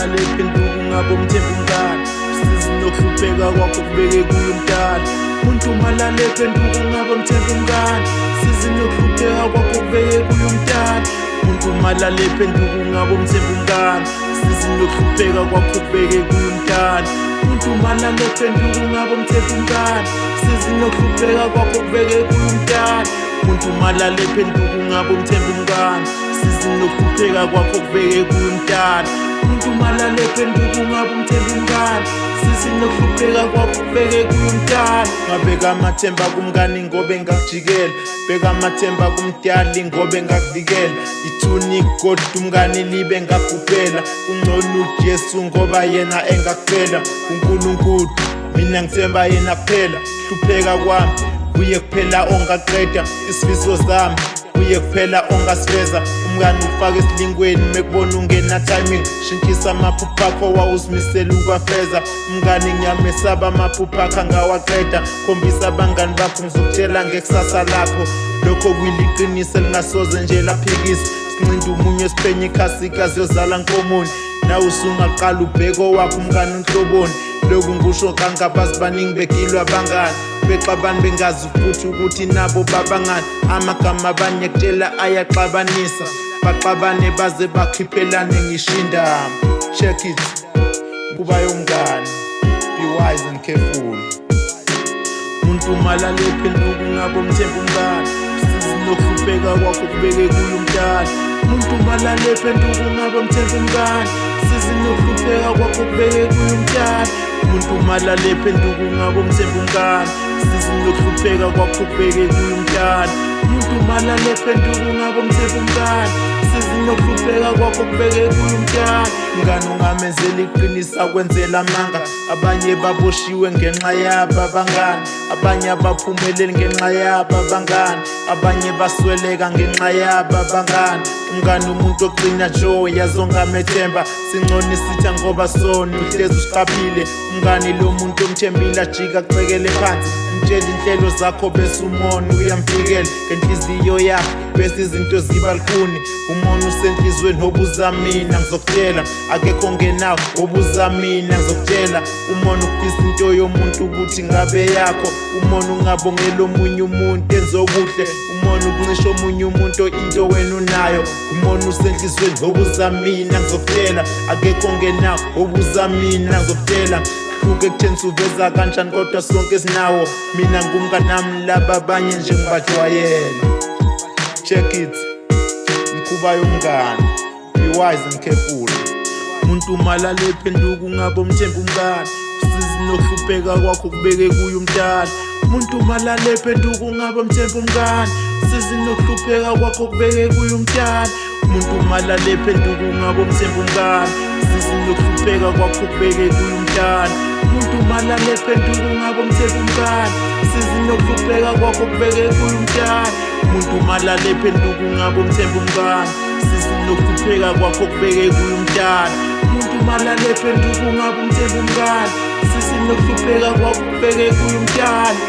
malale phenduka ungabe umthemba umngane usizi nokuhlupheka kwakho kubeke kuyo umdala umuntu malale phenduka ungabe umthemba umngane usizi nokuhlupheka kwakho kubeke kuyo umdala umuntu malale phenduka ungabe umthemba umngane usizi nokuhlupheka kwakho kubeke kuyo umdala umuntu malale phenduka ungabe umthemba umngane usizi nokuhlupheka kwakho kubeke kuyo umdala umuntu malale phenduka ungabe umthemba umngane usizi nokuhlupheka kwakho kubeke kuyo umdala umuntu malale phenduka ungabe umthemba umngane usizi nokuhlupheka kwakho kubeke kuyo umdala ngabeka amathemba kumngane ngobe ngakujikela beka amathemba kumdali ngobe ngakuvikela ithuni kodwa umngane libe ngakupela ungcono uJesu ngoba yena engakufela uNkulunkulu mina ngithemba yena kuphela hlupheka kwami uye kuphela ongaqeda isifiso zami uye kuphela ongasiveza umngane ufaka esilingweni mekubona ungena timing shintshisa amaphupha akho wawuzimisela ukwafeza umngane ngiyamesaba amaphupha akho angawaqeda khombisa abangani bakho ngizokutshela ngekusasa lakho lokho kuyiliqiniso elingasoze nje laphikiswa sincinda umunye siphenye ikhasikazi yozala nkomoni nawe usungaqala ubheko wakho umngane unhloboni lokhu ngisho kangabazi baningi bekilwa abangani bexabana bengazi futhi ukuthi nabo babangani amagama abanye kutshela ayaxabanisa baxabane baze bakhiphelane ngishinda check it kuba yomngane be wise and careful umuntu malale phenduka ungabe umthemba umngane usizi nokuhlupheka kwakho kubeke kuyo umdala umuntu malale phenduka ungabe umthemba umngane usizi nokuhlupheka kwakho kubeke kuyo umdala umuntu malale phenduka ungabe umthemba umngane usizi nokuhlupheka kwakho kubeke kuyo umdala umuntu malale phenduka ungabe umthemba umngane usizi nokuhlupheka kwakho kubeke kuyo umdala mngane ungamenzela iqinisa kwenzela amanga abanye baboshiwe ngenxa yabo abangane abanye abaphumeleli ngenxa yabo abangane abanye basweleka ngenxa yabo abangane umngane umuntu oqina joy yazongamethemba singcone sitha ngoba sona uhlezi usiqaphile umngane lo muntu omthembile ajika kucekele phansi mtshela inhlelo zakho bese umona uyamfikela enhliziyo yakho bese izinto ziba lukhuni umona usenhlizweni obuza mina ngizokutshela akekho ongenawo obuza mina ngizokutshela umona ufisa into yomuntu ukuthi ngabe yakho umona ungabongela omunye umuntu enzokuhle umona ukuncisha omunye umuntu into wena unayo umona usenhlizweni obuza mina ngizokutshela akekho ongenawo obuza mina ngizokutshela hluke ekutheni suveza kanjani kodwa sonke sinawo mina ngumnganami laba abanye nje ngibajwayela check it mkhuba yomngane be wise and careful umuntu malale phenduka ungabe umthemba umngane usizi nokuhlupheka kwakho kubeke kuyo umdala umuntu malale phenduka ungabe umthemba umngane usizi nokuhlupheka kwakho kubeke kuyo umdala umuntu malale phenduka ungabe umthemba umngane usizi nokuhlupheka kwakho kubeke kuyo umdala umuntu malale phenduka ungabe umthemba umngane usizi nokuhlupheka kwakho kubeke kuyo umdala umuntu malale phenduka ungabe umthemba umngane usizi nokuhlupheka kwakho kubeke kuyo umdala umuntu malale phenduka ungabe umthemba umngane usizi nokuhlupheka kwakho kubeke kuyo umdala